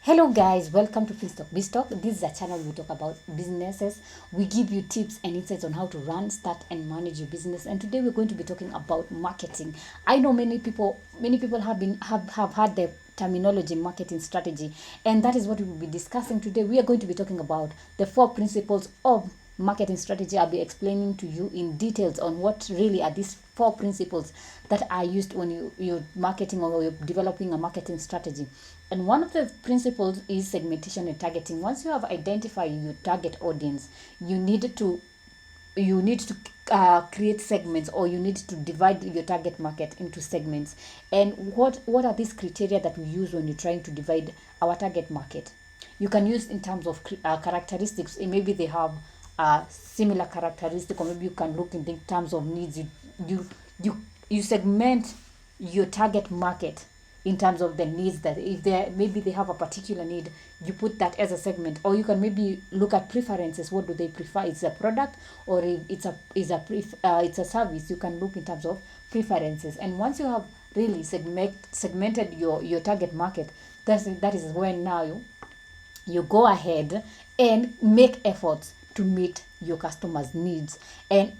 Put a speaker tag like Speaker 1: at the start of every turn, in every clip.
Speaker 1: Hello guys, welcome to Finstock. This is a channel we talk about businesses. We give you tips and insights on how to run, start and manage your business. And today we're going to be talking about marketing. I know many people have had the terminology marketing strategy, and that is what we will be discussing today. We are going to be talking about the 4 principles of marketing strategy. I'll be explaining to you in details on what really are these 4 principles that are used when you're marketing or you're developing a marketing strategy. And one of the principles is segmentation and targeting. Once you have identified your target audience, you need to create segments, or you need to divide your target market into segments. And what are these criteria that we use when you're trying to divide our target market? You can use in terms of characteristics. Maybe they have similar characteristic, or maybe you can look in the terms of needs. You segment your target market in terms of the needs, that if maybe they have a particular need, you put that as a segment. Or you can maybe look at preferences. What do they prefer? It's a product, or if it's a service. You can look in terms of preferences. And once you have really segmented your target market, that is when now you go ahead and make efforts to meet your customers' needs. And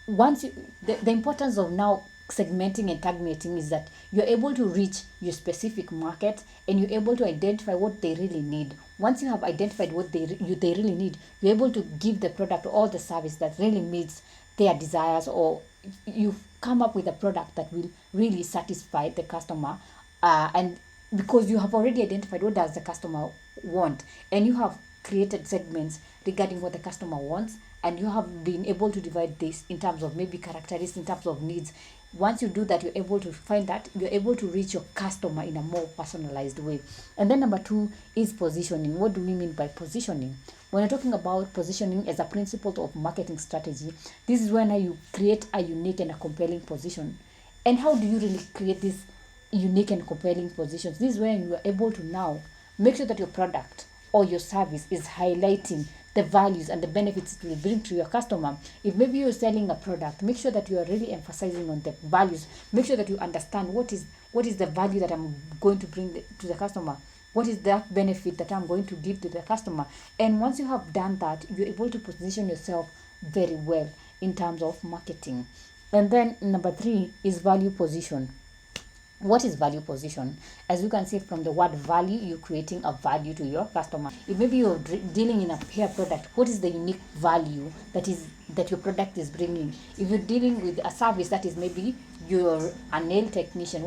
Speaker 1: once the importance of now segmenting and targeting is that you're able to reach your specific market, and you're able to identify what they really need. Once you have identified what they really need, you're able to give the product or the service that really meets their desires, or you come up with a product that will really satisfy the customer. And because you have already identified what does the customer want, and you have created segments regarding what the customer wants, and you have been able to divide this in terms of maybe characteristics, in terms of needs. Once you do that, you're able to find that you're able to reach your customer in a more personalized way. And then number 2 is positioning. What do we mean by positioning? When you're talking about positioning as a principle of marketing strategy, this is when you create a unique and a compelling position. And how do you really create these unique and compelling positions? This is when you are able to now make sure that your product or your service is highlighting the values and the benefits it will bring to your customer. If maybe you're selling a product, make sure that you are really emphasizing on the values. Make sure that you understand what is the value that I'm going to bring to the customer. What is that benefit that I'm going to give to the customer? And once you have done that, you're able to position yourself very well in terms of marketing. And then number 3 is value position. What is value position? As you can see from the word value, you're creating a value to your customer. If maybe you're dealing in a hair product, what is the unique value that your product is bringing? If you're dealing with a service, that is maybe you're a nail technician,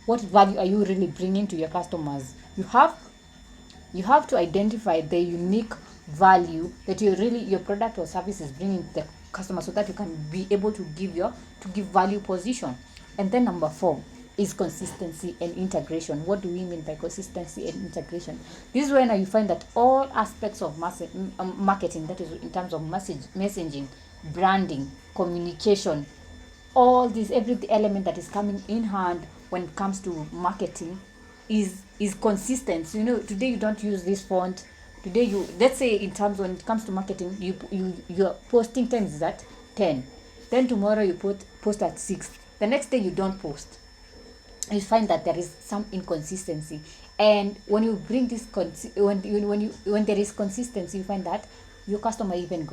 Speaker 1: what value are you really bringing to your customers? You have to identify the unique value that your product or service is bringing to the customer, so that you can be able to give value position. And then number 4 is consistency and integration. What do we mean by consistency and integration? This is when you find that all aspects of marketing, that is in terms of messaging, branding, communication, all this, every element that is coming in hand when it comes to marketing is consistent. So, today you don't use this font. Today, let's say, in terms when it comes to marketing, you're posting times is at 10. Then tomorrow you post at 6. The next day you don't post. You find that there is some inconsistency. And when you bring this when there is consistency, you find that your customer even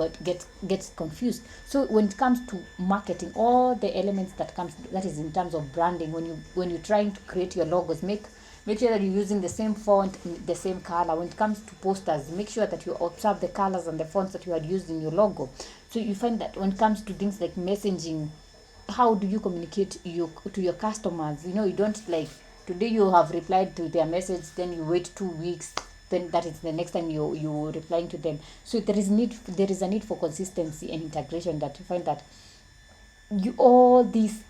Speaker 1: gets confused. So when it comes to marketing, all the elements that is in terms of branding, when you're trying to create your logos, make sure that you're using the same font, the same color. When it comes to posters, make sure that you observe the colors and the fonts that you had used in your logo. So you find that when it comes to things like messaging, how do you communicate to your customers? You don't, like, today you have replied to their message, then you wait 2 weeks, then that is the next time you replying to them. So there is a need for consistency and integration, that you find that all these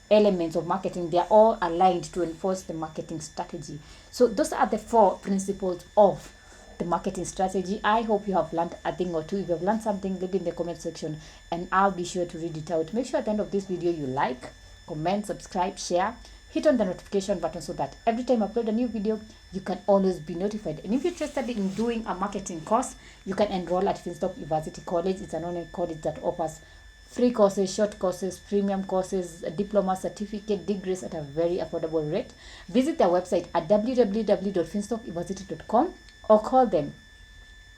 Speaker 1: elements of marketing, they are all aligned to enforce the marketing strategy. So those are the 4 principles of the marketing strategy. I hope you have learned a thing or two. If you have learned something, leave it in the comment section and I'll be sure to read it out. Make sure at the end of this video you like, comment, subscribe, share, hit on the notification button, so that every time I upload a new video, you can always be notified. And if you're interested in doing a marketing course, you can enroll at Finstock Evarsity College. It's an online college that offers free courses, short courses, premium courses, diploma, certificate, degrees at a very affordable rate. Visit their website at www.finstockevarsity.com or call them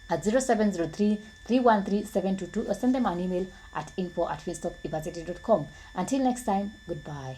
Speaker 1: at 0703 313 722 or send them an email at info@finstockevarsity.com. Until next time, goodbye.